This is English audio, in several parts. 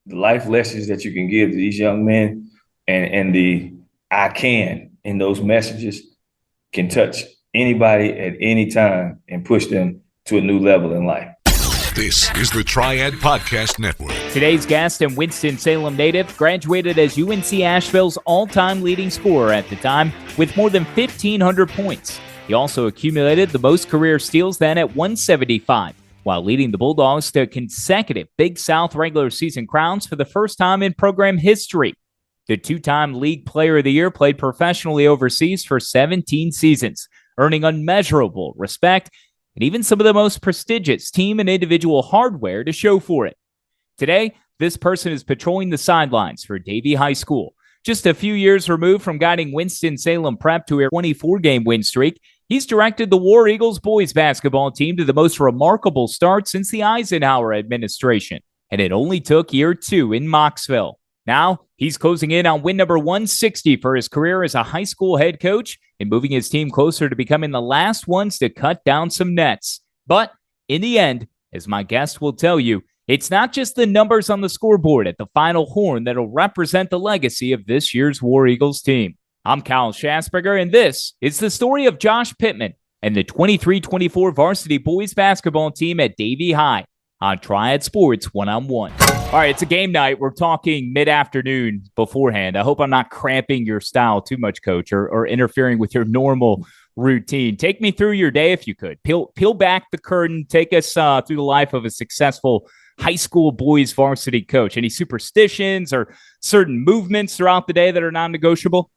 the life lessons that you can give to these young men and the I can in those messages can touch anybody at any time and push them to a new level in life. This is the Triad Podcast Network. Today's guest and Winston-Salem native graduated as UNC-Asheville's all-time leading scorer at the time with more than 1,500 points. He also accumulated the most career steals then at 175, while leading the Bulldogs to consecutive Big South regular season crowns for the first time in program history. The two-time League Player of the Year played professionally overseas for 17 seasons, earning unmeasurable respect and even some of the most prestigious team and individual hardware to show for it. Today, this person is patrolling the sidelines for Davie High School. Just a few years removed from guiding Winston-Salem Prep to a 24-game win streak, he's directed the War Eagles boys basketball team to the most remarkable start since the Eisenhower administration, and it only took year 2 in Mocksville. Now, he's closing in on win number 160 for his career as a high school head coach and moving his team closer to becoming the last ones to cut down some nets. But in the end, as my guest will tell you, it's not just the numbers on the scoreboard at the final horn that'll represent the legacy of this year's War Eagles team. I'm Kyle Schasberger, and this is the story of Josh Pittman and the 23-24 varsity boys basketball team at Davie High on Triad Sports One-on-One. All right, it's a game night. We're talking mid-afternoon beforehand. I hope I'm not cramping your style too much, Coach, or interfering with your normal routine. Take me through your day if you could. Peel back the curtain. Take us through the life of a successful high school boys varsity coach. Any superstitions or certain movements throughout the day that are non-negotiable?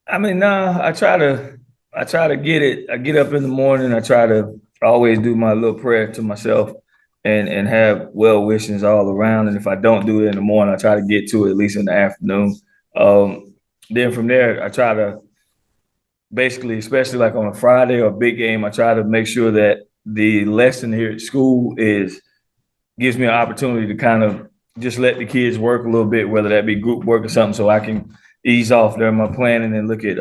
I mean, no, I try to get it. I get up in the morning. I try to always do my little prayer to myself and have well wishes all around. And if I don't do it in the morning, I try to get to it at least in the afternoon. Then from there, I try to basically, especially like on a Friday or a big game, I try to make sure that the lesson here at school gives me an opportunity to kind of just let the kids work a little bit, whether that be group work or something, so I can ease off during my planning and look at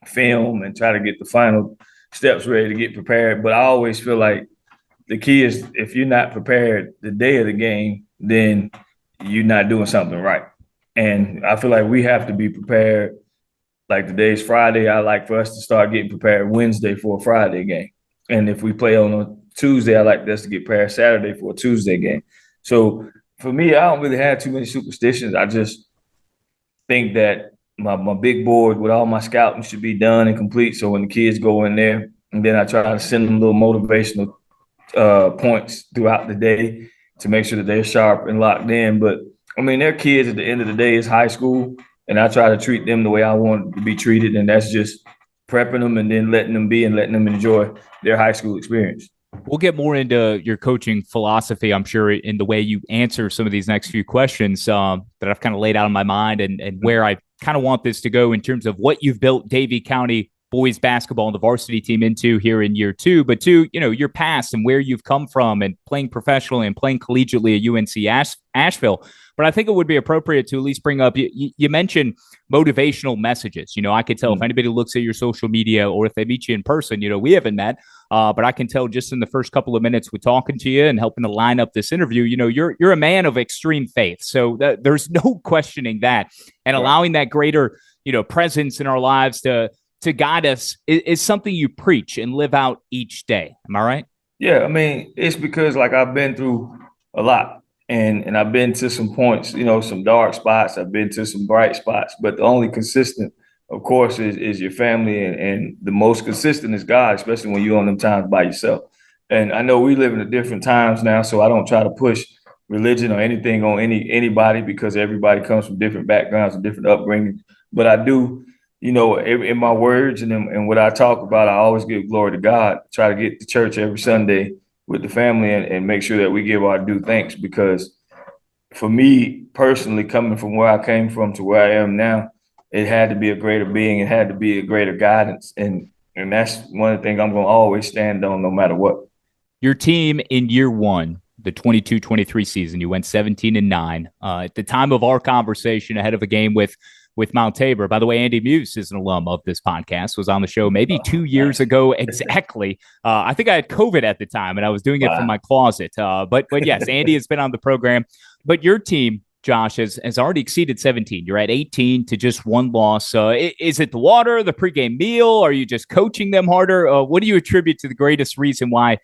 film and try to get the final steps ready to get prepared. But I always feel like the key is if you're not prepared the day of the game, then you're not doing something right. And I feel like we have to be prepared. Like today's Friday, I like for us to start getting prepared Wednesday for a Friday game. And if we play on a Tuesday, I like us to get prepared Saturday for a Tuesday game. So for me, I don't really have too many superstitions. I just think that my big board with all my scouting should be done and complete. So when the kids go in there, and then I try to send them little motivational points throughout the day to make sure that they're sharp and locked in. But I mean, they're kids at the end of the day. It's high school, and I try to treat them the way I want to be treated, and that's just prepping them and then letting them be and letting them enjoy their high school experience. We'll get more into your coaching philosophy, I'm sure, in the way you answer some of these next few questions that I've kind of laid out in my mind and where I kind of want this to go in terms of what you've built Davie County boys basketball and the varsity team into here in year 2, but 2, your past and where you've come from and playing professionally and playing collegiately at UNC-Asheville. But I think it would be appropriate to at least bring up, you mentioned motivational messages. I could tell if anybody looks at your social media or if they meet you in person, we haven't met, but I can tell just in the first couple of minutes with talking to you and helping to line up this interview, you're a man of extreme faith. So there's no questioning that. And allowing that greater, presence in our lives to guide us is something you preach and live out each day. Am I right? Yeah, I mean, it's because like I've been through a lot. And I've been to some points, some dark spots. I've been to some bright spots. But the only consistent, of course, is your family. And the most consistent is God, especially when you're on them times by yourself. And I know we live in different times now, so I don't try to push religion or anything on anybody because everybody comes from different backgrounds and different upbringings. But I do, in my words and what I talk about, I always give glory to God. Try to get to church every Sunday with the family and make sure that we give our due thanks, because for me personally, coming from where I came from to where I am now, it had to be a greater being. It had to be a greater guidance. And that's one of the things I'm going to always stand on no matter what. Your team in year 1, the 22-23 season, you went 17-9. At the time of our conversation ahead of a game with Mount Tabor. By the way, Andy Muse is an alum of this podcast, was on the show maybe 2 years ago exactly. I think I had COVID at the time, and I was doing it from my closet. But yes, Andy has been on the program. But your team Josh, has already exceeded 17. You're at 18 to just one loss. Is it the water, the pregame meal? Are you just coaching them harder? What do you attribute to the greatest reason why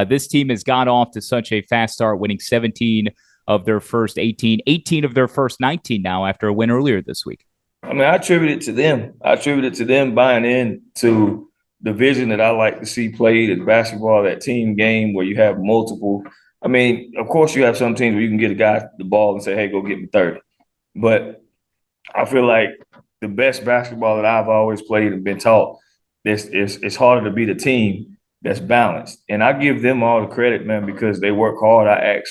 this team has got off to such a fast start, winning 17 of their first 18, 18 of their first 19 now after a win earlier this week? I mean, I attribute it to them. I attribute it to them buying in to the vision that I like to see played in basketball, that team game where you have multiple. I mean, of course, you have some teams where you can get a guy the ball and say, hey, go get me 30. But I feel like the best basketball that I've always played and been taught, it's harder to beat a team that's balanced. And I give them all the credit, man, because they work hard. I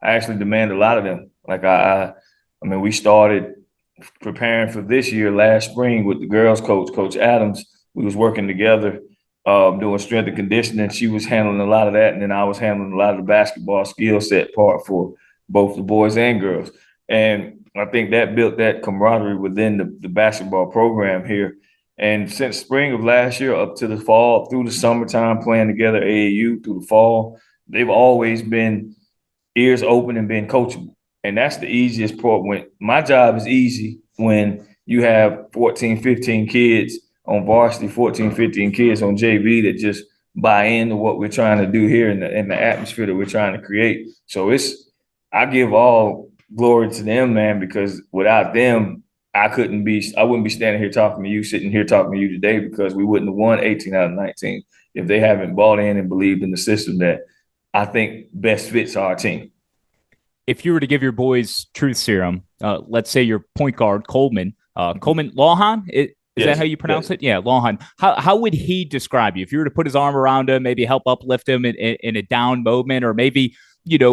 actually demand a lot of them. Like I mean, we started preparing for this year last spring with the girls coach, Coach Adams. We was working together, doing strength and conditioning. She was handling a lot of that, and then I was handling a lot of the basketball skill set part for both the boys and girls. And I think that built that camaraderie within the basketball program here. And since spring of last year up to the fall, through the summertime playing together, AAU through the fall, they've always been ears open and been coachable. And that's the easiest part. When my job is easy when you have 14, 15 kids on varsity, 14, 15 kids on JV that just buy into what we're trying to do here in the atmosphere that we're trying to create. So I give all glory to them, man, because without them, I wouldn't be standing here talking to you, sitting here talking to you today, because we wouldn't have won 18 out of 19 if they haven't bought in and believed in the system that I think best fits our team. If you were to give your boys truth serum, let's say your point guard, Coleman Lawhan, is yes, that how you pronounce it? Yeah, Lawhan. How would he describe you? If you were to put his arm around him, maybe help uplift him in a down moment, or maybe,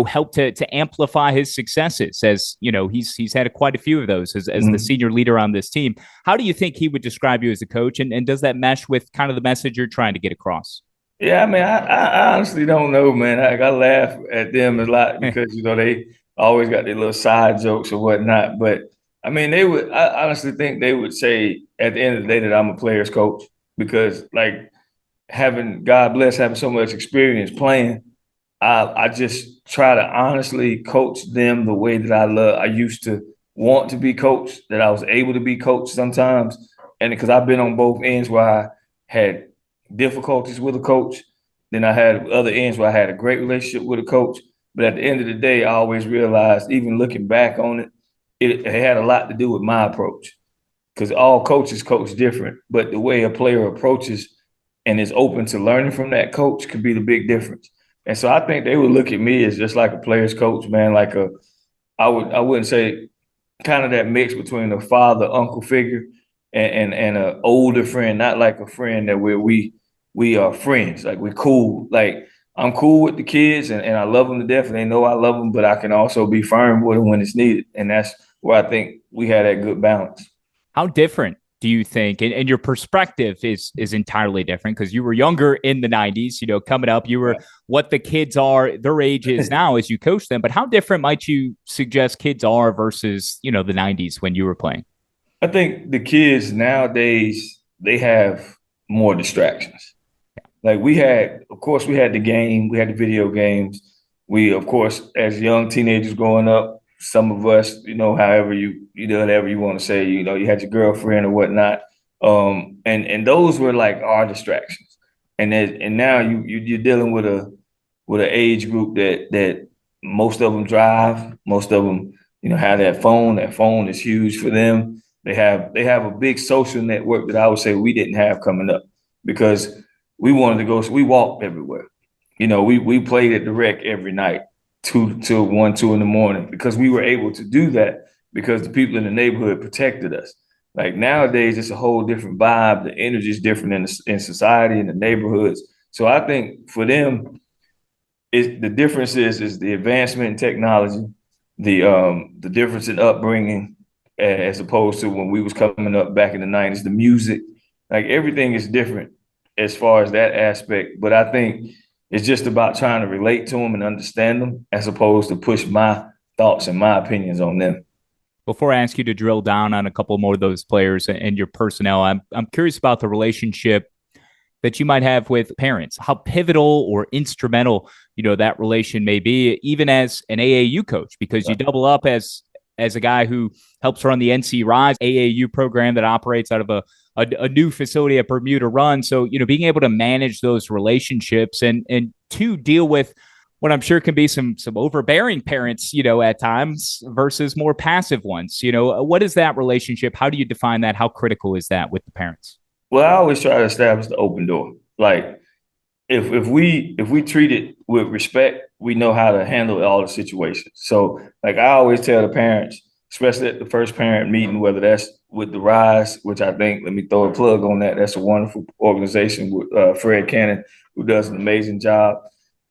help to amplify his successes, as, he's had quite a few of those as the senior leader on this team. How do you think he would describe you as a coach? And does that mesh with kind of the message you're trying to get across? Yeah, I mean, I honestly don't know, man. I laugh at them a lot because, they always got their little side jokes or whatnot. But, I mean, I honestly think they would say at the end of the day that I'm a player's coach, because, like, God bless, having so much experience playing, I just try to honestly coach them the way that I used to want to be coached, that I was able to be coached sometimes. And because I've been on both ends where I had difficulties with a coach, then I had other ends where I had a great relationship with a coach. But at the end of the day, I always realized, even looking back on it, it had a lot to do with my approach, because all coaches coach different. But the way a player approaches and is open to learning from that coach could be the big difference. And so I think they would look at me as just like a player's coach, man, like I wouldn't say kind of that mix between a father, uncle figure and an older friend, not like a friend that we are friends, like we're cool. Like, I'm cool with the kids and I love them to death, and they know I love them, but I can also be firm with them when it's needed. And that's where I think we had that good balance. How different do you think, and your perspective is entirely different, because you were younger in the 90s, coming up, you were what the kids are, their ages now as you coach them, but how different might you suggest kids are versus, the 90s when you were playing? I think the kids nowadays, they have more distractions. Like we had the game, we had the video games. We, of course, as young teenagers growing up, some of us, however you do whatever you want to say, you had your girlfriend or whatnot. And those were like our distractions. And now you're dealing with an age group that most of them drive, most of them, have that phone. That phone is huge for them. They have a big social network that I would say we didn't have coming up, because we wanted to go, so we walked everywhere. We played at the rec every night, 2 till 1, 2 in the morning, because we were able to do that because the people in the neighborhood protected us. Like nowadays, it's a whole different vibe. The energy is different in society, in the neighborhoods. So I think for them, the difference is the advancement in technology, the difference in upbringing, as opposed to when we was coming up back in the 90s, the music, like everything is different as far as that aspect. But I think it's just about trying to relate to them and understand them, as opposed to push my thoughts and my opinions on them. Before I ask you to drill down on a couple more of those players and your personnel, I'm curious about the relationship that you might have with parents, how pivotal or instrumental, that relation may be, even as an AAU coach, because you double up as as a guy who helps run the NC Rise AAU program that operates out of a new facility at Bermuda Run. So, being able to manage those relationships and to deal with what I'm sure can be some overbearing parents, at times versus more passive ones. What is that relationship? How do you define that? How critical is that with the parents? Well, I always try to establish the open door. Like if we treat it with respect, we know how to handle all the situations. So like I always tell the parents, especially at the first parent meeting, whether that's with the Rise, which I think, let me throw a plug on that. That's a wonderful organization with Fred Cannon, who does an amazing job.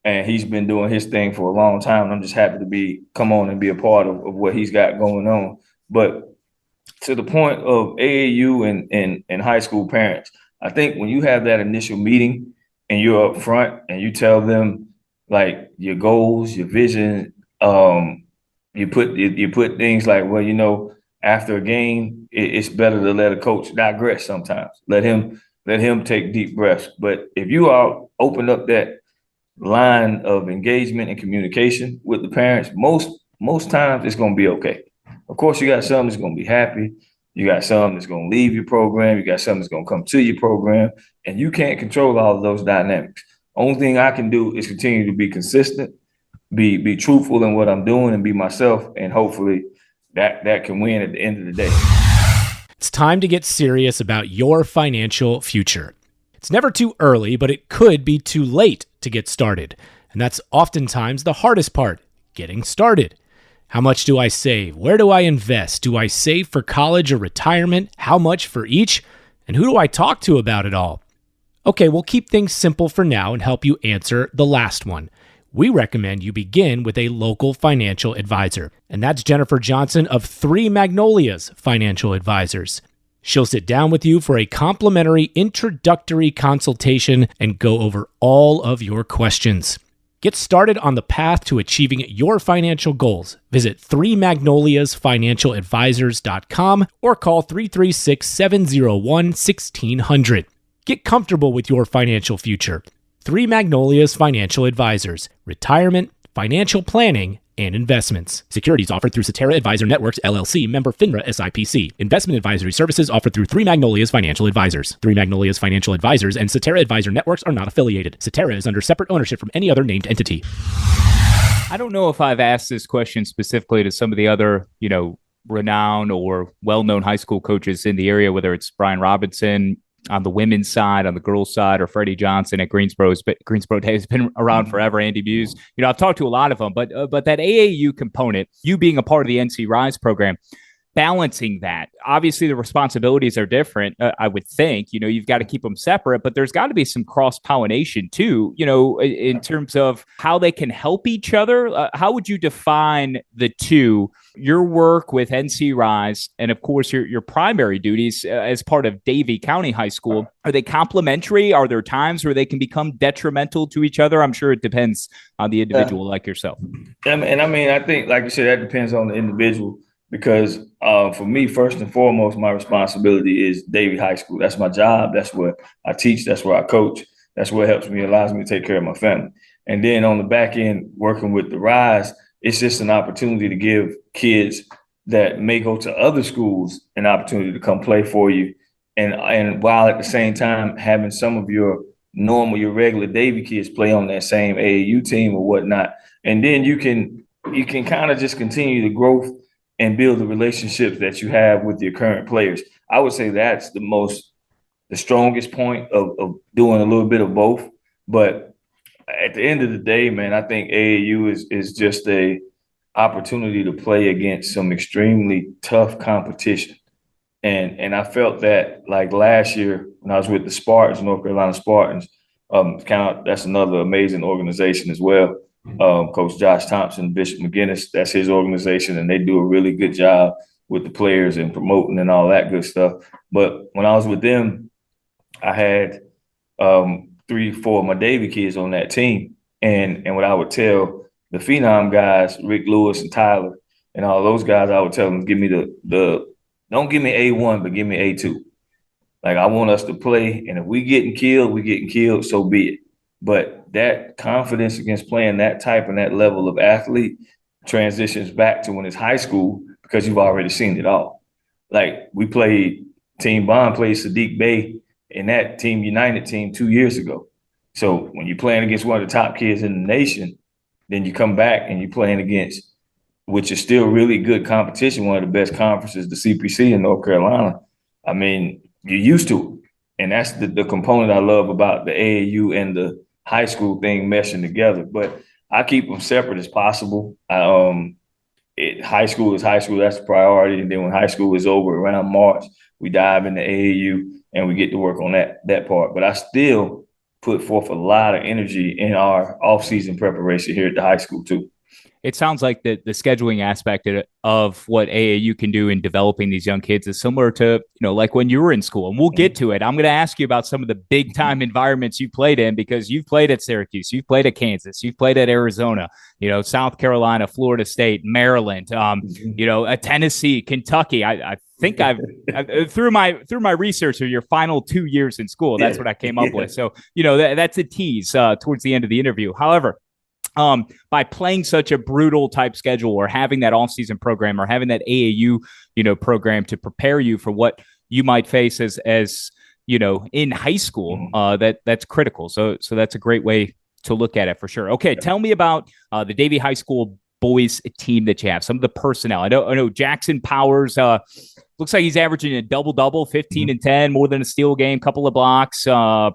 And he's been doing his thing for a long time. And I'm just happy to come on and be a part of what he's got going on. But to the point of AAU and high school parents, I think when you have that initial meeting and you're up front and you tell them like your goals, your vision, you put things like, well, after a game, it's better to let a coach digress sometimes. Let him take deep breaths. But if you are open up that line of engagement and communication with the parents, most times it's going to be okay. Of course, you got some that's going to be happy. You got some that's going to leave your program. You got some that's going to come to your program, and you can't control all of those dynamics. Only thing I can do is continue to be consistent, be truthful in what I'm doing, and be myself, and hopefully that can win at the end of the day. It's time to get serious about your financial future. It's never too early, but it could be too late to get started. And that's oftentimes the hardest part, getting started. How much do I save? Where do I invest? Do I save for college or retirement? How much for each? And who do I talk to about it all? Okay, we'll keep things simple for now and help you answer the last one. We recommend you begin with a local financial advisor. And that's Jennifer Johnson of Three Magnolias Financial Advisors. She'll sit down with you for a complimentary introductory consultation and go over all of your questions. Get started on the path to achieving your financial goals. Visit 3magnoliasfinancialadvisors.com or call 336-701-1600. Get comfortable with your financial future. Three Magnolias Financial Advisors. Retirement, financial planning, and investments. Securities offered through Cetera Advisor Networks, LLC, member FINRA SIPC. Investment advisory services offered through Three Magnolias Financial Advisors. Three Magnolias Financial Advisors and Cetera Advisor Networks are not affiliated. Cetera is under separate ownership from any other named entity. I don't know if I've asked this question specifically to some of the other, renowned or well-known high school coaches in the area, whether it's Brian Robinson on the women's side, on the girls' side, or Freddie Johnson at Greensboro. Greensboro has been around forever. Andy Muse. I've talked to a lot of them, but that AAU component, you being a part of the NC Rise program, balancing that. Obviously, the responsibilities are different, I would think. You've got to keep them separate, but there's got to be some cross-pollination too, in terms of how they can help each other. How would you define the two, your work with NC Rise and, of course, your primary duties as part of Davie County High School? Are they complementary? Are there times where they can become detrimental to each other? I'm sure it depends on the individual like yourself. And I think, like you said, that depends on the individual. Because for me, first and foremost, my responsibility is Davie High School. That's my job. That's where I teach. That's where I coach. That's what allows me to take care of my family. And then on the back end, working with the Rise, it's just an opportunity to give kids that may go to other schools an opportunity to come play for you. And while at the same time having some of your regular Davie kids play on that same AAU team or whatnot. And then you can kind of just continue the growth and build the relationships that you have with your current players. I would say that's the strongest point of doing a little bit of both. But at the end of the day, man, I think AAU is just a opportunity to play against some extremely tough competition. And I felt that like last year when I was with the Spartans, North Carolina Spartans, that's another amazing organization as well. Coach Josh Thompson, Bishop McGinnis, that's his organization, and they do a really good job with the players and promoting and all that good stuff. But when I was with them, I had 3-4 of my Davie kids on that team. And what I would tell the Phenom guys, Rick Lewis and Tyler and all those guys, I would tell them, give me don't give me A1, but give me A2. Like, I want us to play, and if we getting killed, so be it. But that confidence against playing that type and that level of athlete transitions back to when it's high school, because you've already seen it all. Like Team Bond played Sadiq Bey in that Team United team 2 years ago. So when you're playing against one of the top kids in the nation, then you come back and you're playing against, which is still really good competition, one of the best conferences, the CPC in North Carolina. I mean, you're used to it. And that's the component I love about the AAU and the high school thing meshing together. But I keep them separate as possible. High school is high school. That's the priority. And then when high school is over around March, we dive into AAU and we get to work on that part. But I still put forth a lot of energy in our off-season preparation here at the high school too. It sounds like the scheduling aspect of what AAU can do in developing these young kids is similar to, like when you were in school. And we'll get to it. I'm going to ask you about some of the big time environments you played in, because you've played at Syracuse, you've played at Kansas, you've played at Arizona, South Carolina, Florida State, Maryland, at Tennessee, Kentucky. I think I've through my research of your final 2 years in school, that's what I came up with. So, that's a tease towards the end of the interview. However, by playing such a brutal type schedule, or having that off-season program, or having that AAU, program to prepare you for what you might face as in high school, that's critical. So that's a great way to look at it for sure. Okay, tell me about the Davie High School boys team that you have. Some of the personnel. I know Jackson Powers. Looks like he's averaging a double-double, 15 and 10, more than a steal game, couple of blocks.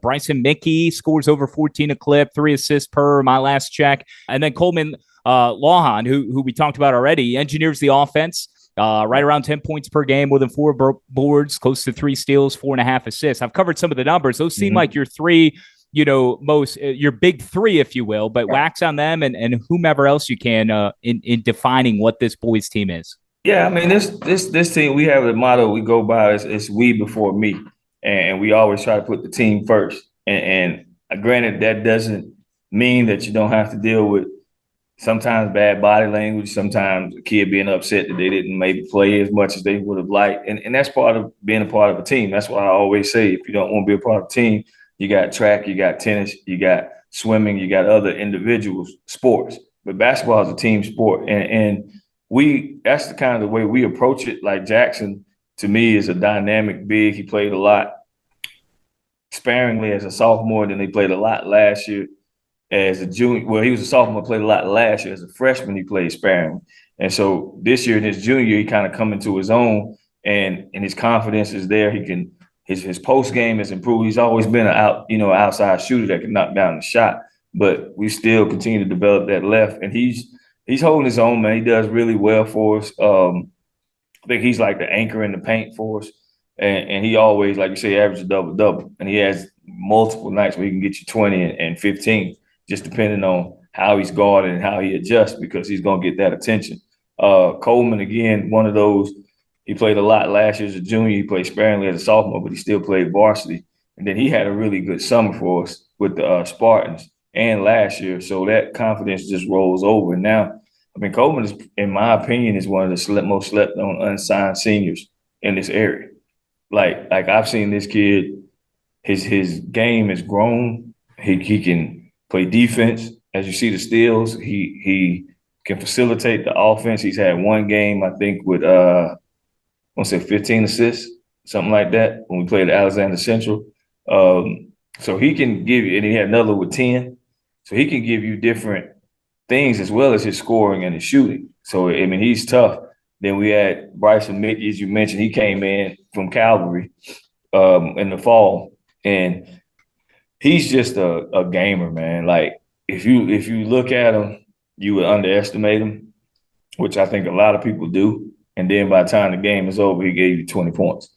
Bryson Mickey scores over 14 a clip, 3 assists per my last check. And then Coleman Lawhan, who we talked about already, engineers the offense, right around 10 points per game, more than 4 boards, close to 3 steals, 4.5 assists. I've covered some of the numbers. Those seem like your three, your big three, if you will, but wax on them and whomever else you can in defining what this boys team is. Yeah, I mean, this team, we have a motto we go by, is we before me. And we always try to put the team first. And granted, that doesn't mean that you don't have to deal with sometimes bad body language, sometimes a kid being upset that they didn't maybe play as much as they would have liked. And that's part of being a part of a team. That's why I always say, if you don't want to be a part of a team, you got track, you got tennis, you got swimming, you got other individual sports. But basketball is a team sport. And that's the kind of the way we approach it. Like Jackson, to me, is a dynamic big. He played a lot sparingly as a sophomore, then he played a lot last year as a junior. Well, he was a sophomore, played a lot last year. As a freshman, he played sparingly. And so this year in his junior year, he kind of come into his own, and his confidence is there. He can his post game has improved. He's always been an outside shooter that can knock down the shot, but we still continue to develop that left, and he's holding his own, man. He does really well for us. I think he's like the anchor in the paint for us. And he always, like you say, averages a double-double. And he has multiple nights where he can get you 20 and 15, just depending on how he's guarded and how he adjusts, because he's going to get that attention. Coleman, again, one of those, he played a lot last year as a junior. He played sparingly as a sophomore, but he still played varsity. And then he had a really good summer for us with the Spartans and last year. So that confidence just rolls over. And now, I mean, Coleman is, in my opinion, is one of the most slept on unsigned seniors in this area. Like I've seen this kid, his game has grown. He can play defense. As you see the steals, he can facilitate the offense. He's had one game, I think, with I want to say 15 assists, something like that, when we played at Alexander Central. So he can give you, and he had another with 10. So he can give you different things as well as his scoring and his shooting. So, I mean, he's tough. Then we had Bryson Mickey, as you mentioned. He came in from Calvary in the fall, and he's just a gamer, man. Like, if you look at him, you would underestimate him, which I think a lot of people do. And then by the time the game is over, he gave you 20 points.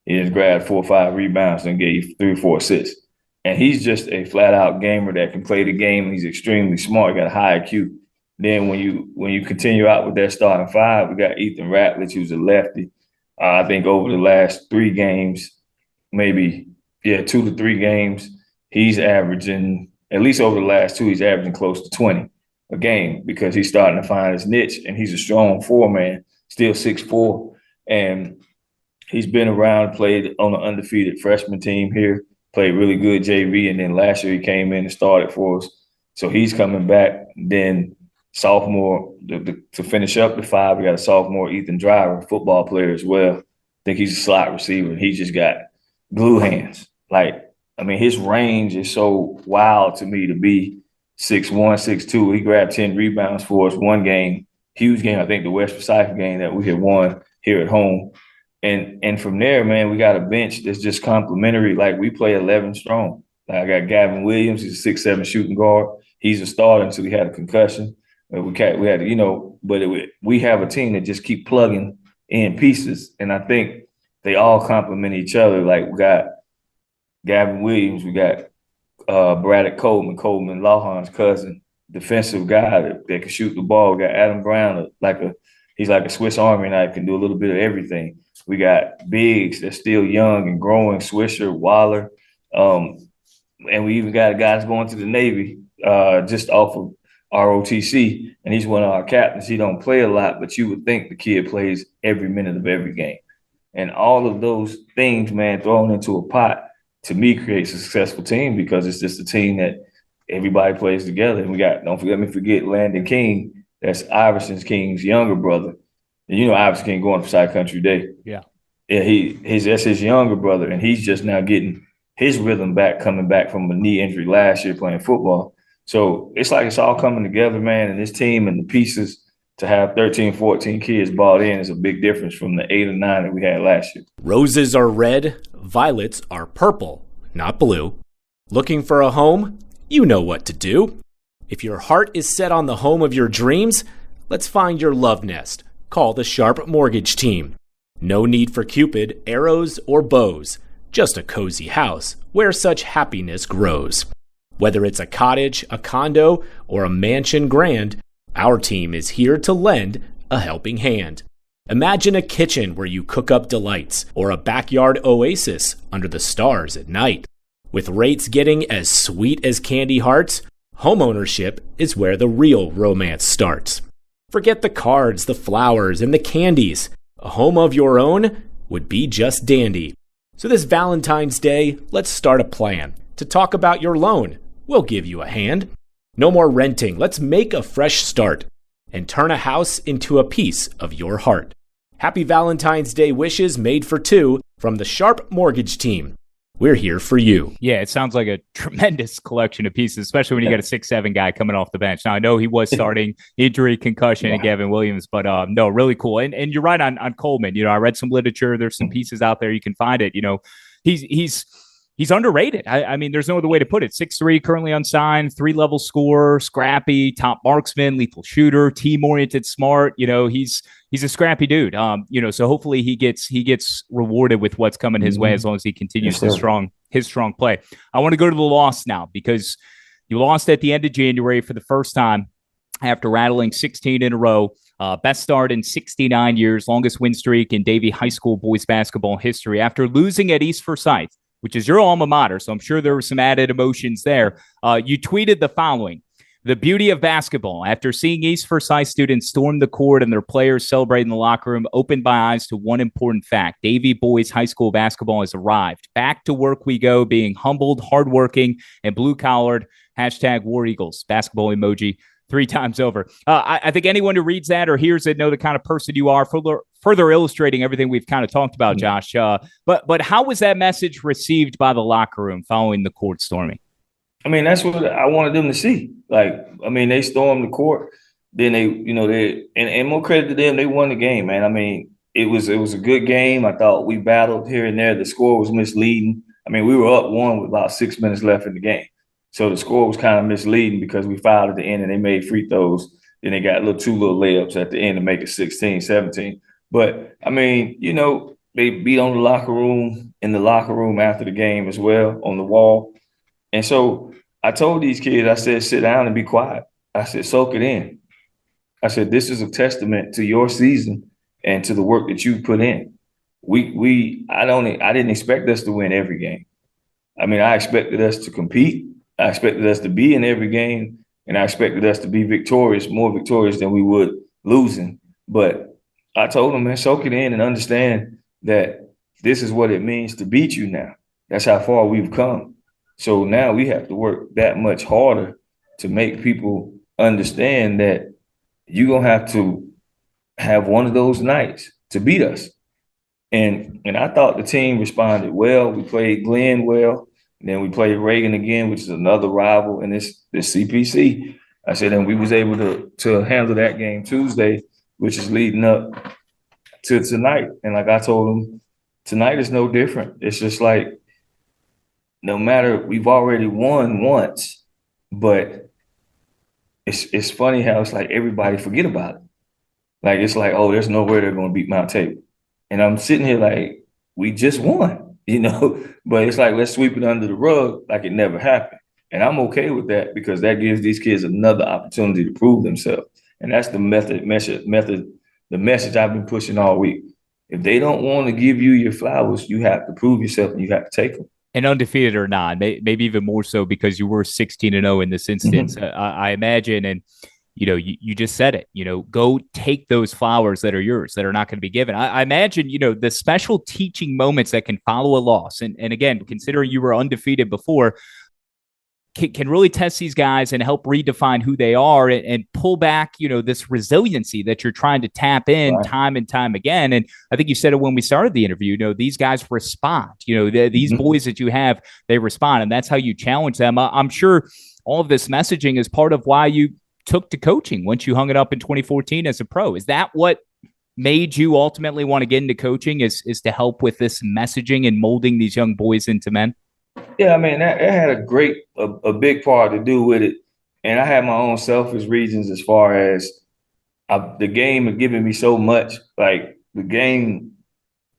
He just grabbed 4 or 5 rebounds and gave you 3 or 4 assists. And he's just a flat-out gamer that can play the game. He's extremely smart. He got a high IQ. Then when you continue out with that starting 5, we got Ethan Ratledge, who's a lefty. I think over the last 3 games, maybe 2 to 3 games, he's averaging, at least over the last 2, he's averaging close to 20 a game, because he's starting to find his niche, and he's a strong 4-man, still 6'4", and he's been around, played on an undefeated freshman team here. Played really good JV, and then last year he came in and started for us. So he's coming back. Then sophomore to finish up the five. We got a sophomore, Ethan Driver, football player as well. I think he's a slot receiver, and he just got glue hands. Like, I mean, his range is so wild to me to be 6'1", 6'2". He grabbed 10 rebounds for us one game, huge game. I think the West Forsyth game that we had won here at home. And from there, man, we got a bench that's just complimentary. Like, we play 11 strong. Like, I got Gavin Williams. He's a 6'7" shooting guard. He's a starter until he had a concussion. We had, we have a team that just keep plugging in pieces. And I think they all complement each other. Like, we got Gavin Williams, we got Braddock Coleman Lawhorn's cousin, defensive guy that can shoot the ball. We got Adam Brown, he's like a Swiss Army knife, can do a little bit of everything. We got bigs that's still young and growing, Swisher, Waller. And we even got a guy that's going to the Navy just off of ROTC, and he's one of our captains. He don't play a lot, but you would think the kid plays every minute of every game. And all of those things, man, thrown into a pot, to me, creates a successful team, because it's just a team that everybody plays together. And we got, don't forget Landon King. That's Iverson King's younger brother. And you know Iverson King going for Side Country Day. Yeah. Yeah, that's his younger brother, and he's just now getting his rhythm back, coming back from a knee injury last year playing football. So it's like it's all coming together, man, and this team and the pieces to have 13, 14 kids bought in is a big difference from the 8 or 9 that we had last year. Roses are red, violets are purple, not blue. Looking for a home? You know what to do. If your heart is set on the home of your dreams, let's find your love nest. Call the Sharp Mortgage Team. No need for Cupid, arrows, or bows. Just a cozy house where such happiness grows. Whether it's a cottage, a condo, or a mansion grand, our team is here to lend a helping hand. Imagine a kitchen where you cook up delights, or a backyard oasis under the stars at night. With rates getting as sweet as candy hearts, homeownership is where the real romance starts. Forget the cards, the flowers, and the candies. A home of your own would be just dandy. So this Valentine's Day, let's start a plan. To talk about your loan, we'll give you a hand. No more renting, let's make a fresh start and turn a house into a piece of your heart. Happy Valentine's Day wishes made for two from the Sharp Mortgage Team. We're here for you. Yeah, it sounds like a tremendous collection of pieces, especially when you got a 6'7" guy coming off the bench. Now, I know he was starting injury, concussion, and Gavin Williams, but no, really cool. And you're right on Coleman. You know, I read some literature. There's some pieces out there. You can find it. You know, he's underrated. I mean, there's no other way to put it. 6'3", currently unsigned, 3-level scorer, scrappy, top marksman, lethal shooter, team-oriented, smart. You know, he's a scrappy dude. You know, so hopefully he gets rewarded with what's coming his way as long as he continues his strong play. I want to go to the loss now, because you lost at the end of January for the first time after rattling 16 in a row. Best start in 69 years, longest win streak in Davie High School boys basketball history. After losing at East Forsyth, which is your alma mater, so I'm sure there were some added emotions there. You tweeted the following: "The beauty of basketball. After seeing East Forsyth students storm the court and their players celebrate in the locker room, opened my eyes to one important fact. Davie boys high school basketball has arrived. Back to work we go, being humbled, hardworking, and blue-collared. Hashtag War Eagles." Basketball emoji 3 times over. I think anyone who reads that or hears it know the kind of person you are, further illustrating everything we've kind of talked about, Josh. But how was that message received by the locker room following the court storming? I mean, that's what I wanted them to see. Like, I mean, they stormed the court. Then and more credit to them, they won the game, man. I mean, it was a good game. I thought we battled here and there. The score was misleading. I mean, we were up 1 with about 6 minutes left in the game. So the score was kind of misleading because we fouled at the end and they made free throws. Then they got two little layups at the end to make it 16, 17. But, I mean, you know, they beat on the locker room, in the locker room after the game as well, on the wall. And so I told these kids, I said, sit down and be quiet. I said, soak it in. I said, this is a testament to your season and to the work that you put in. I didn't expect us to win every game. I mean, I expected us to compete. I expected us to be in every game, and I expected us to be victorious, more victorious than we would losing. But I told them, man, soak it in and understand that this is what it means to beat you now. That's how far we've come. So now we have to work that much harder to make people understand that you're gonna have to have one of those nights to beat us. And I thought the team responded well. We played Glenn well. And then we played Reagan again, which is another rival in this CPC. I said, and we was able to handle that game Tuesday, which is leading up to tonight. And like I told them, tonight is no different. It's just like, no matter, we've already won once, but it's funny how it's like everybody forget about it. Like, it's like, oh, there's nowhere they're going to beat Mount Tabor. And I'm sitting here like, we just won, but it's like, let's sweep it under the rug like it never happened. And I'm okay with that because that gives these kids another opportunity to prove themselves. And that's the the message I've been pushing all week. If they don't want to give you your flowers, you have to prove yourself and you have to take them. And undefeated or not, maybe even more so because you were 16-0 in this instance. Mm-hmm. I imagine, and you just said it, go take those flowers that are yours, that are not going to be given. I imagine, the special teaching moments that can follow a loss. And again, considering you were undefeated before, can really test these guys and help redefine who they are and pull back, this resiliency that you're trying to tap in time and time again. And I think you said it when we started the interview, these guys respond, these boys that you have, they respond. And that's how you challenge them. I'm sure all of this messaging is part of why you took to coaching once you hung it up in 2014 as a pro. Is that what made you ultimately want to get into coaching, is to help with this messaging and molding these young boys into men? Yeah, I mean, that had a big part to do with it. And I had my own selfish reasons as far as the game had given me so much. Like, the game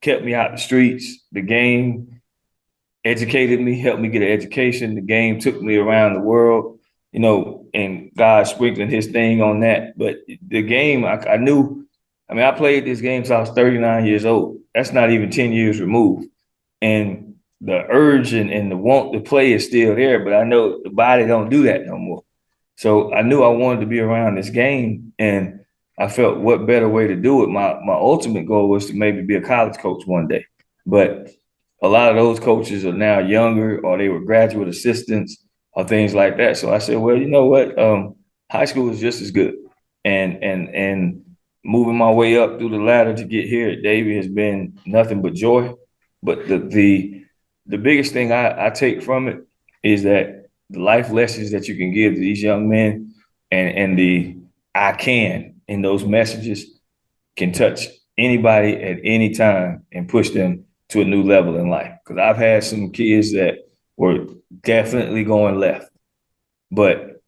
kept me out the streets. The game educated me, helped me get an education. The game took me around the world, and God sprinkled his thing on that. But the game, I knew, I played this game since I was 39 years old. That's not even 10 years removed. And the urge and the want to play is still there, but I know the body don't do that no more. So I knew I wanted to be around this game, and I felt what better way to do it. My ultimate goal was to maybe be a college coach one day, but a lot of those coaches are now younger, or they were graduate assistants or things like that. So I said, well, you know what? High school is just as good, and moving my way up through the ladder to get here at Davie has been nothing but joy. But the biggest thing I take from it is that the life lessons that you can give to these young men, and the I can in those messages can touch anybody at any time and push them to a new level in life. Because I've had some kids that were definitely going left, but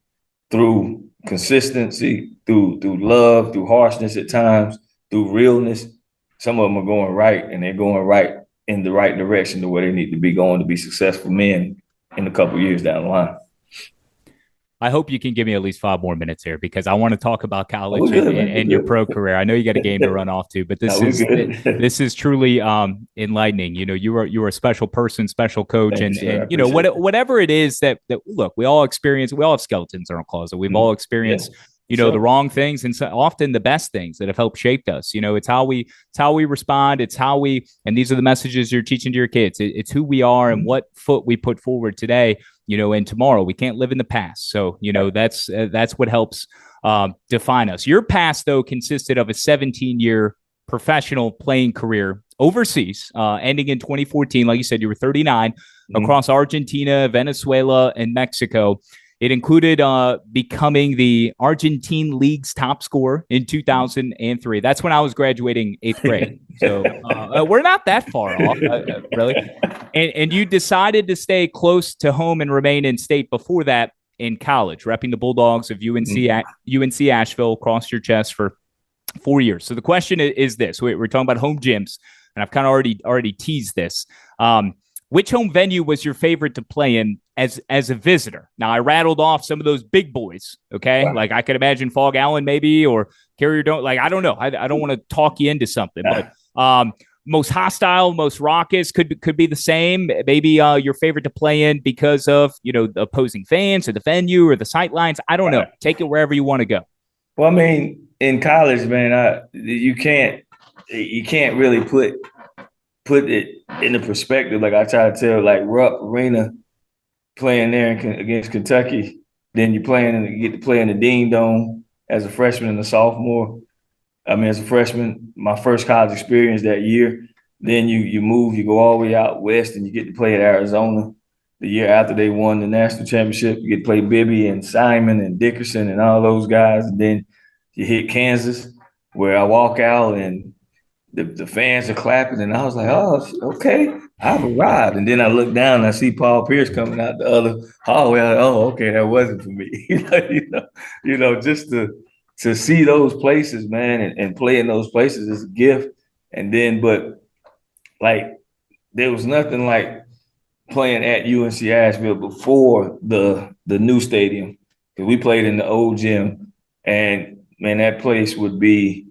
through consistency, through love, through harshness at times, through realness, some of them are going right, and they're going right in the right direction to where they need to be going to be successful men in a couple of years down the line. I hope you can give me at least 5 more minutes here, because I want to talk about college and your pro career. I know you got a game to run off to, but this is truly enlightening. You are a special person, special coach, and whatever it is that look, we all experience. We all have skeletons in our closet. We've all experienced. The wrong things, and so often the best things that have helped shape us. It's how we respond. It's how and these are the messages you're teaching to your kids. It's who we are and what foot we put forward today, and tomorrow. We can't live in the past. So, that's what helps define us. Your past, though, consisted of a 17-year professional playing career overseas, ending in 2014. Like you said, you were 39 across Argentina, Venezuela, and Mexico. It included becoming the Argentine League's top scorer in 2003. That's when I was graduating 8th grade. So we're not that far off, really. And you decided to stay close to home and remain in state before that in college, repping the Bulldogs of UNC-Asheville across your chest for 4 years. So the question is this. We're talking about home gyms, and I've kind of already teased this. Which home venue was your favorite to play in as a visitor? Now, I rattled off some of those big boys, okay? Wow. Like, I could imagine Fog Allen maybe, or Carrier Don't. Like, I don't know. I don't want to talk you into something, but most hostile, most raucous could be the same. Maybe your favorite to play in because of, the opposing fans or the venue or the sight lines. I don't know. Take it wherever you want to go. Well, in college, man, you can't really put it in the perspective. Like, I try to tell, like, Rupp Arena, playing there against Kentucky, then you get to play in the Dean Dome, as a freshman and a sophomore. As a freshman, my first college experience that year. Then you move, you go all the way out west, and you get to play at Arizona. The year after they won the national championship, you get to play Bibby and Simon and Dickerson and all those guys. And then you hit Kansas, where I walk out and the fans are clapping, and I was like, oh, okay, I've arrived. And then I look down and I see Paul Pierce coming out the other hallway. I'm like, oh, okay, that wasn't for me. Just to see those places, man, and play in those places is a gift. And then, but like, there was nothing like playing at UNC-Asheville before the new stadium, because we played in the old gym, and man, that place would be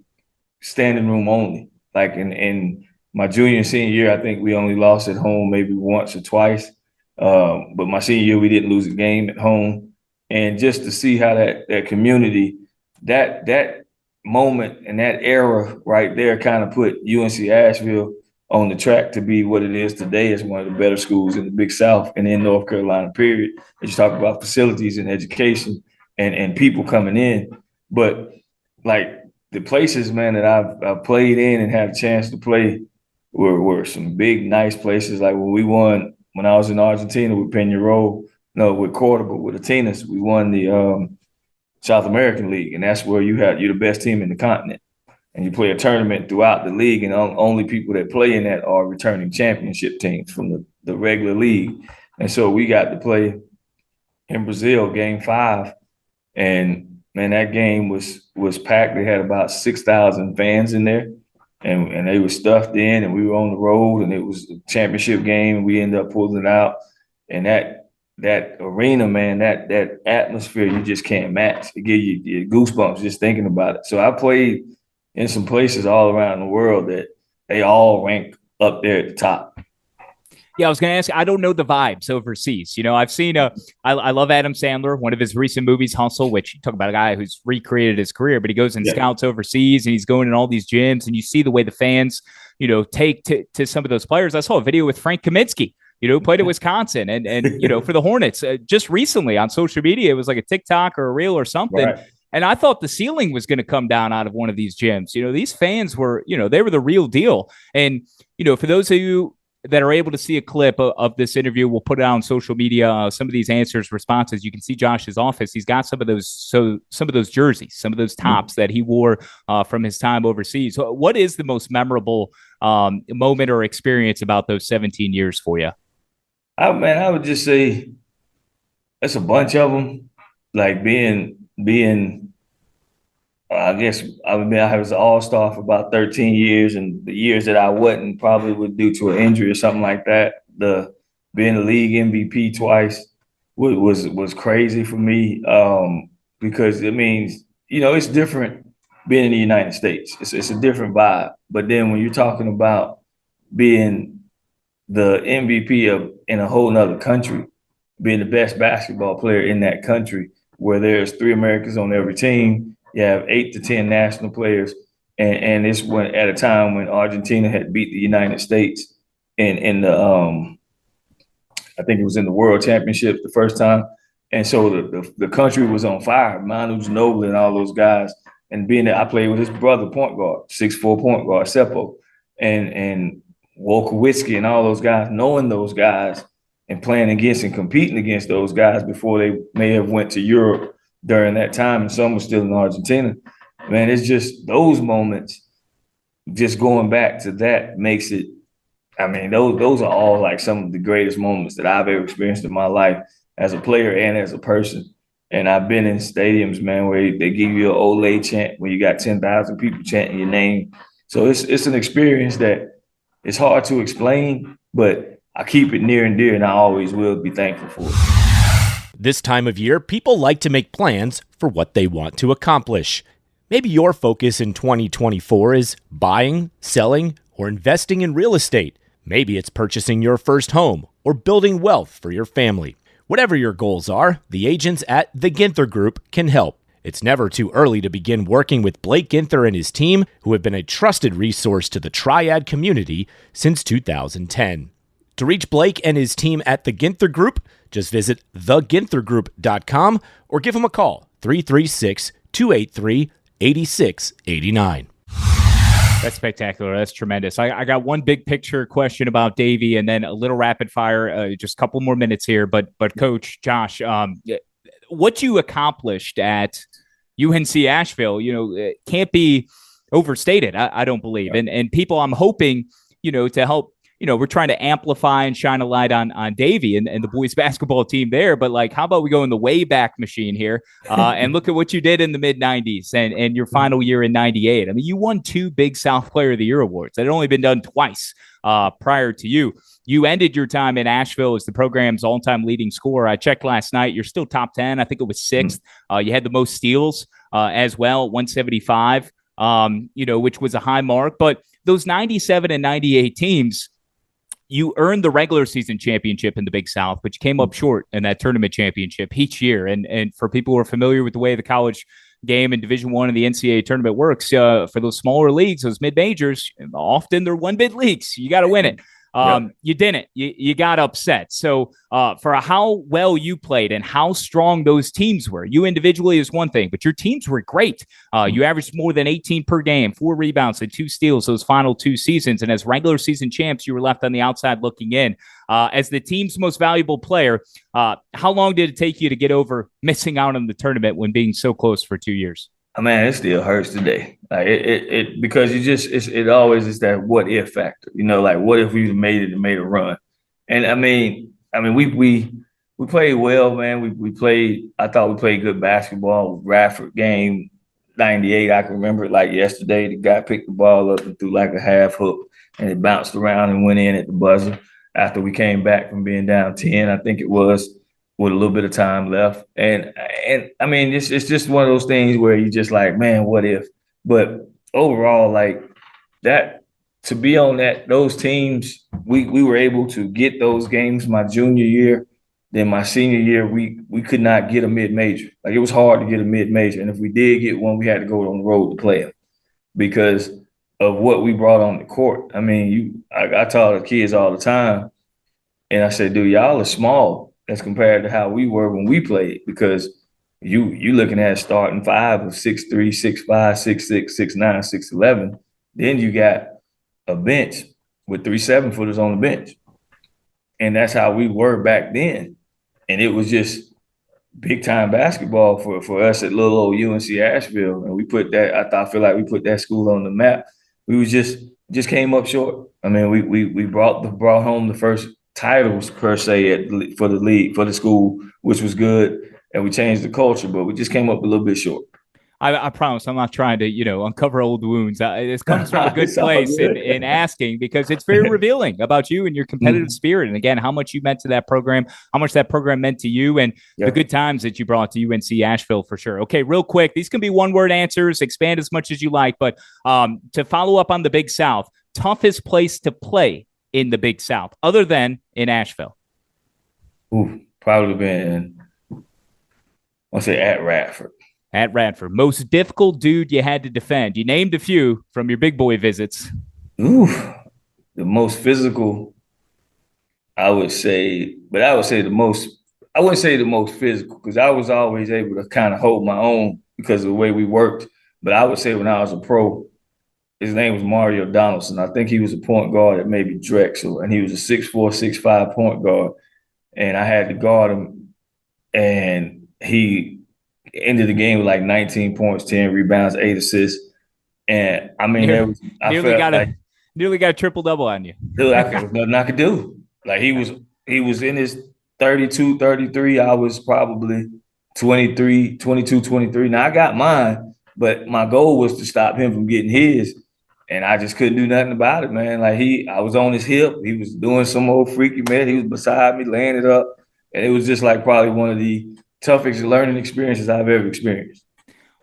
standing room only. Like in my junior and senior year, I think we only lost at home maybe once or twice. But my senior year, we didn't lose a game at home. And just to see how that community, that moment and that era right there kind of put UNC-Asheville on the track to be what it is today as one of the better schools in the Big South and in North Carolina, period. As you talk about facilities and education and people coming in. But like the places, man, that I've played in and had a chance to play were some big, nice places. Like when I was in Argentina with with Cordoba, with Atenas, we won the South American League. And that's where you're the best team in the continent. And you play a tournament throughout the league, and only people that play in that are returning championship teams from the regular league. And so we got to play in Brazil, Game 5, and man, that game was packed. They had about 6,000 fans in there, and they were stuffed in, and we were on the road, and it was a championship game, and we ended up pulling it out. And that arena, man, that atmosphere, you just can't match. It gives you goosebumps just thinking about it. So I played in some places all around the world that they all rank up there at the top. Yeah, I was going to ask, I don't know the vibes overseas. I've seen, I love Adam Sandler, one of his recent movies, Hustle, which you talk about a guy who's recreated his career, but he goes and scouts overseas, and he's going in all these gyms, and you see the way the fans, take to some of those players. I saw a video with Frank Kaminsky, played at Wisconsin and for the Hornets just recently on social media. It was like a TikTok or a reel or something. Right. And I thought the ceiling was going to come down out of one of these gyms. These fans were, they were the real deal. And, for those of you that are able to see a clip of this interview, we'll put it out on social media. Some of these answers, responses, you can see Josh's office. He's got some of those jerseys, some of those tops that he wore from his time overseas. So what is the most memorable moment or experience about those 17 years for you? I would just say that's a bunch of them. Like being I guess I was an all-star for about 13 years, and the years that I wasn't probably would due to an injury or something like that. Being the league MVP twice was crazy for me because it means, it's different being in the United States. It's a different vibe. But then when you're talking about being the MVP in a whole nother country, being the best basketball player in that country, where there's 3 Americans on every team, you have 8 to 10 national players, and it's at a time when Argentina had beat the United States in the I think it was in the World Championship the first time, and so the country was on fire. Manu Ginobili and all those guys, and being that I played with his brother, point guard, 6'4" point guard, Seppo, and Wolkowicki and all those guys, knowing those guys and playing against and competing against those guys before they may have went to Europe during that time, and some were still in Argentina. Man, it's just those moments, just going back to that makes it, those are all like some of the greatest moments that I've ever experienced in my life as a player and as a person. And I've been in stadiums, man, where they give you an Ole chant where you got 10,000 people chanting your name. So it's an experience that it's hard to explain, but I keep it near and dear, and I always will be thankful for it. This time of year, people like to make plans for what they want to accomplish. Maybe your focus in 2024 is buying, selling, or investing in real estate. Maybe it's purchasing your first home or building wealth for your family. Whatever your goals are, the agents at the Ginther Group can help. It's never too early to begin working with Blake Ginther and his team, who have been a trusted resource to the Triad community since 2010. To reach Blake and his team at the Ginther Group, just visit theginthergroup.com or give him a call, 336-288-5200. 283-8689. That's spectacular. That's tremendous. I got one big picture question about Davie, and then a little rapid fire. Just a couple more minutes here. But Coach Josh, what you accomplished at UNC-Asheville, it can't be overstated. I don't believe, and people, I'm hoping, to help. We're trying to amplify and shine a light on Davie and the boys basketball team there. But how about we go in the way back machine here and look at what you did in the mid 90s and your final year in 98. I mean, you won 2 Big South Player of the Year awards. That had only been done twice prior to you. You ended your time in Asheville as the program's all-time leading scorer. I checked last night. You're still top 10. I think it was 6th. You had the most steals as well, 175, which was a high mark. But those 97 and 98 teams, you earned the regular season championship in the Big South, but you came up short in that tournament championship each year. And for people who are familiar with the way the college game in Division I and the NCAA tournament works, for those smaller leagues, those mid-majors, often they're one-bid leagues. You got to win it. You didn't. You got upset. So for how well you played and how strong those teams were, you individually is one thing, but your teams were great. You averaged more than 18 per game, 4 rebounds and 2 steals those final 2 seasons. And as regular season champs, you were left on the outside looking in. As the team's most valuable player, how long did it take you to get over missing out on the tournament when being so close for 2 years? Man, it still hurts today. Because it always is that what if factor. What if we made it and made a run? And we played well, man. I thought we played good basketball. Radford game 98, I can remember it like yesterday. The guy picked the ball up and threw like a half hook, and it bounced around and went in at the buzzer after we came back from being down 10, I think it was, with a little bit of time left. And it's just one of those things where you just like, man, what if? But overall, that, to be on those teams, we were able to get those games my junior year. Then my senior year, we could not get a mid-major. It was hard to get a mid-major. And if we did get one, we had to go on the road to play them because of what we brought on the court. I tell the kids all the time, and I said, dude, y'all are small as compared to how we were when we played, because you looking at a starting 5 of 6'3", 6'5", 6'6", 6'9", 6'11". Then you got a bench with 3 7-footers on the bench. And that's how we were back then. And it was just big-time basketball for us at little old UNC-Asheville. And I feel like we put that school on the map. We was just came up short. We brought home the first titles per se for the league, for the school, which was good, and we changed the culture, but we just came up a little bit short. I promise I'm not trying to, uncover old wounds. This comes from a good place in asking, because it's very revealing about you and your competitive spirit. And again, how much you meant to that program, how much that program meant to you, and the good times that you brought to UNC-Asheville for sure. Okay, real quick, these can be one-word answers, expand as much as you like, but to follow up on the Big South, toughest place to play in the Big South, other than in Asheville? Probably been, I'll say at Radford. At Radford. Most difficult dude you had to defend? You named a few from your big boy visits. The most physical, I wouldn't say the most physical, because I was always able to kind of hold my own because of the way we worked. But I would say when I was a pro, his name was Mario Donaldson. I think he was a point guard at maybe Drexel, and he was a 6'4", 6'5" point guard. And I had to guard him, and he ended the game with 19 points, 10 rebounds, 8 assists. And nearly got a triple-double on you. Dude, there was nothing I could do. He was in his 32, 33. I was probably 23, 22, 23. Now I got mine, but my goal was to stop him from getting his. And I just couldn't do nothing about it, man. I was on his hip. He was doing some old freaky man. He was beside me, laying it up. And it was just probably one of the toughest learning experiences I've ever experienced.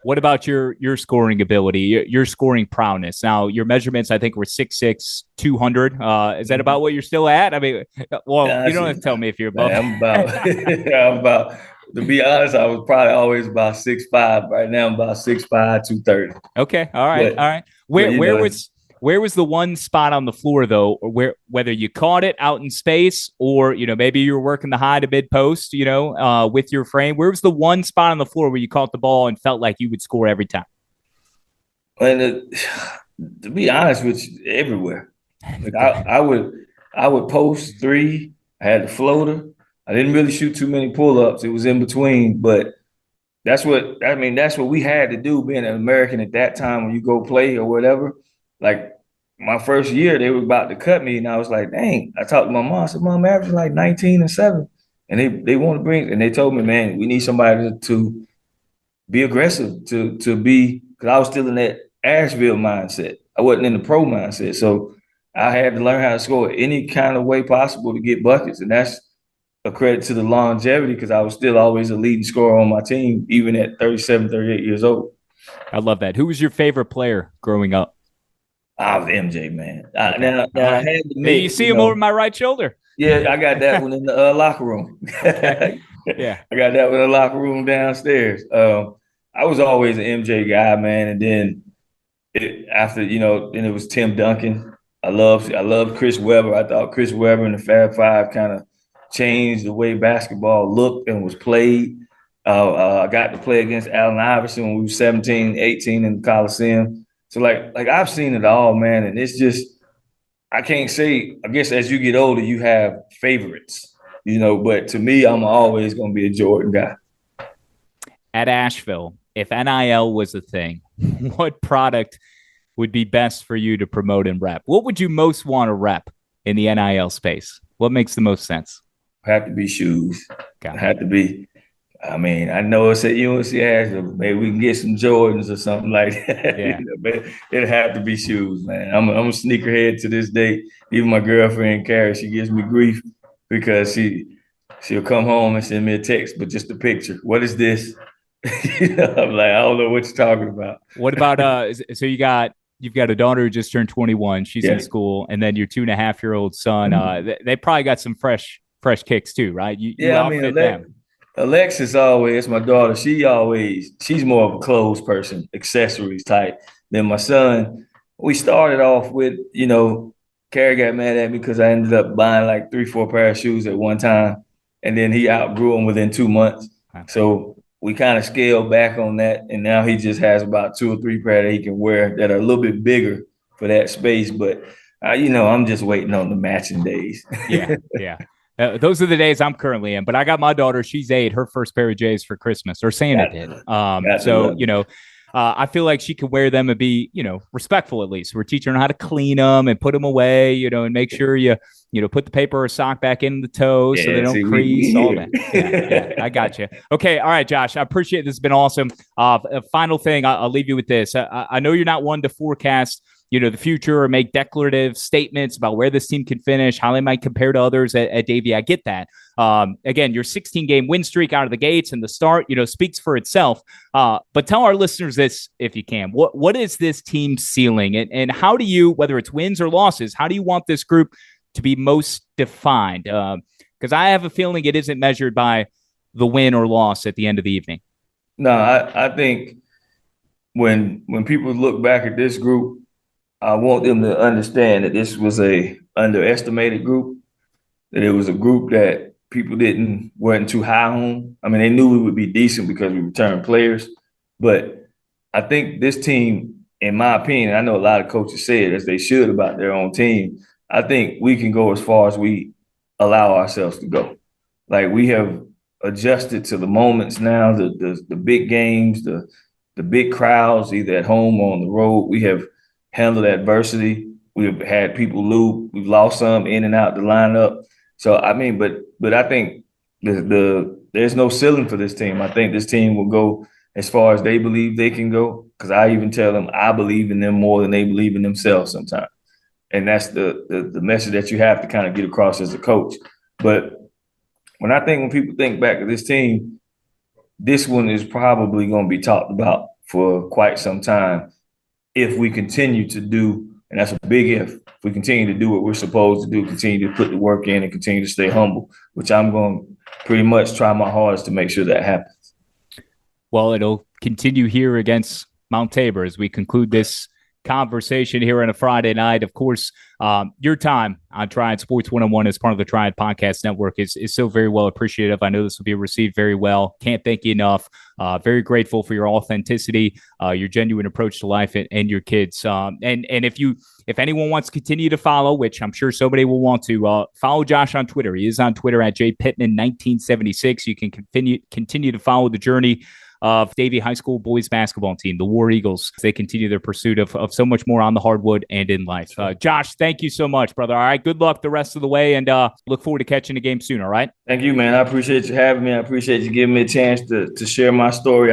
What about your scoring ability, your scoring prowess? Now, your measurements, I think, were 6'6", 200. Is that about what you're still at? You don't have to tell me if you're above. I'm about, to be honest, I was probably always about 6'5". Right now, I'm about 6'5", 230. Okay. All right. Where Where was the one spot on the floor, though, or whether you caught it out in space or, maybe you were working the high to mid post, with your frame? Where was the one spot on the floor where you caught the ball and felt like you would score every time? And to be honest with you, everywhere. Like I would post three. I had the floater. I didn't really shoot too many pull-ups. It was in between, but that's what we had to do being an American at that time when you go play or whatever. Like my first year, they were about to cut me, and I was like, dang. I talked to my mom. I said, Mom, I'm averaging like 19 and 7. And they want to bring, and they told me, man, we need somebody to be aggressive, to be, because I was still in that Asheville mindset. I wasn't in the pro mindset. So I had to learn how to score any kind of way possible to get buckets. And that's a credit to the longevity, because I was still always a leading scorer on my team, even at 37, 38 years old. I love that. Who was your favorite player growing up? I was MJ, man. Okay. Now I had to admit, you see him over my right shoulder. Yeah, I got that one in the locker room. Okay. Yeah. I got that one in the locker room downstairs. I was always an MJ guy, man. And then then it was Tim Duncan. I loved Chris Webber. I thought Chris Webber and the Fab Five kind of changed the way basketball looked and was played. I got to play against Allen Iverson when we were 17, 18 in the Coliseum. So like I've seen it all, man. And it's just, I can't say, I guess as you get older, you have favorites, but to me, I'm always going to be a Jordan guy. At Asheville, if NIL was a thing, what product would be best for you to promote and rep? What would you most want to rep in the NIL space? What makes the most sense? Have to be shoes. Have to be. I mean, I know it's at UNC-Asheville, but maybe we can get some Jordans or something like that. Yeah. But it'll have to be shoes, man. I'm a sneakerhead to this day. Even my girlfriend, Carrie, she gives me grief because she'll come home and send me a text, but just a picture. What is this? I'm like, I don't know what you're talking about. What about so you've got a daughter who just turned 21. She's in school, and then your 2.5-year-old son. Mm-hmm. They probably got some fresh kicks too, right? You outfit them. Alexis always, my daughter, she's more of a clothes person, accessories type. Then my son, we started off with, Carrie got mad at me because I ended up buying like 3-4 pair of shoes at one time. And then he outgrew them within 2 months. So we kind of scaled back on that. And now he just has about 2 or 3 pair that he can wear that are a little bit bigger for that space. But, I'm just waiting on the matching days. Yeah. Those are the days I'm currently in, but I got my daughter. She's 8, her first pair of J's for Christmas, or Santa did. I feel like she can wear them and be, respectful at least. We're teaching her how to clean them and put them away, and make sure you put the paper or sock back in the toe so they don't crease, all that. Yeah, I got you. Okay. All right, Josh, I appreciate it. This has been awesome. A final thing, I'll leave you with this. I know you're not one to forecast the future or make declarative statements about where this team can finish, how they might compare to others at Davie. I get that. Again, your 16-game win streak out of the gates and the start, speaks for itself. But tell our listeners this, if you can. What is this team's ceiling? And how do you, whether it's wins or losses, how do you want this group to be most defined? Because I have a feeling it isn't measured by the win or loss at the end of the evening. No, I think when people look back at this group, I want them to understand that this was a underestimated group, that it was a group that people weren't too high on. I mean, they knew we would be decent because we returned players, but I think this team, in my opinion, I know a lot of coaches say it as they should about their own team. I think we can go as far as we allow ourselves to go. Like, we have adjusted to the moments now, the big games, the big crowds, either at home or on the road. We have handled adversity. We've had people lose. We've lost some in and out the lineup. So, I mean, but I think there's no ceiling for this team. I think this team will go as far as they believe they can go, because I even tell them I believe in them more than they believe in themselves sometimes. And that's the message that you have to kind of get across as a coach. But when people think back to this team, this one is probably going to be talked about for quite some time if we continue to do, and that's a big if we continue to do what we're supposed to do, continue to put the work in and continue to stay humble, which I'm going to pretty much try my hardest to make sure that happens. Well, it'll continue here against Mount Tabor as we conclude this conversation here on a Friday night. Of course, your time on Triad Sports 101 as part of the Triad Podcast Network is so very well appreciative. I know this will be received very well. Can't thank you enough. Very grateful for your authenticity, your genuine approach to life, and your kids. And if anyone wants to continue to follow, which I'm sure somebody will want to, follow Josh on Twitter. He is on Twitter at jpittman1976. You can continue to follow the journey of Davie High School boys basketball team, the War Eagles. They continue their pursuit of so much more on the hardwood and in life. Josh, thank you so much, brother. All right, good luck the rest of the way, and look forward to catching the game soon, all right? Thank you, man. I appreciate you having me. I appreciate you giving me a chance to share my story.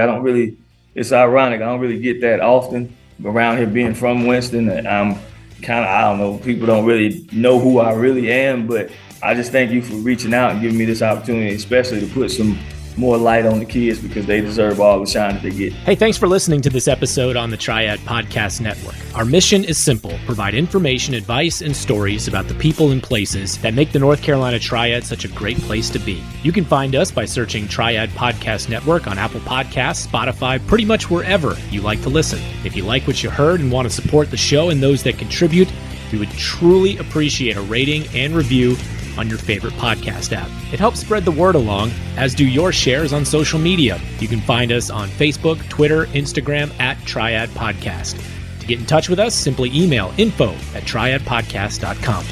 It's ironic. I don't really get that often around here being from Winston. I'm kind of, I don't know, people don't really know who I really am, but I just thank you for reaching out and giving me this opportunity, especially to put some more light on the kids because they deserve all the shine that they get. Hey, thanks for listening to this episode on the Triad Podcast Network. Our mission is simple: provide information, advice, and stories about the people and places that make the North Carolina Triad such a great place to be. You can find us by searching Triad Podcast Network on Apple Podcasts, Spotify, pretty much wherever you like to listen. If you like what you heard and want to support the show and those that contribute, we would truly appreciate a rating and review on your favorite podcast app. It helps spread the word along, as do your shares on social media. You can find us on Facebook, Twitter, Instagram at Triad Podcast. To get in touch with us, simply email info@triadpodcast.com.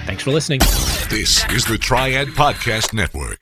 Thanks for listening. This is the Triad Podcast Network.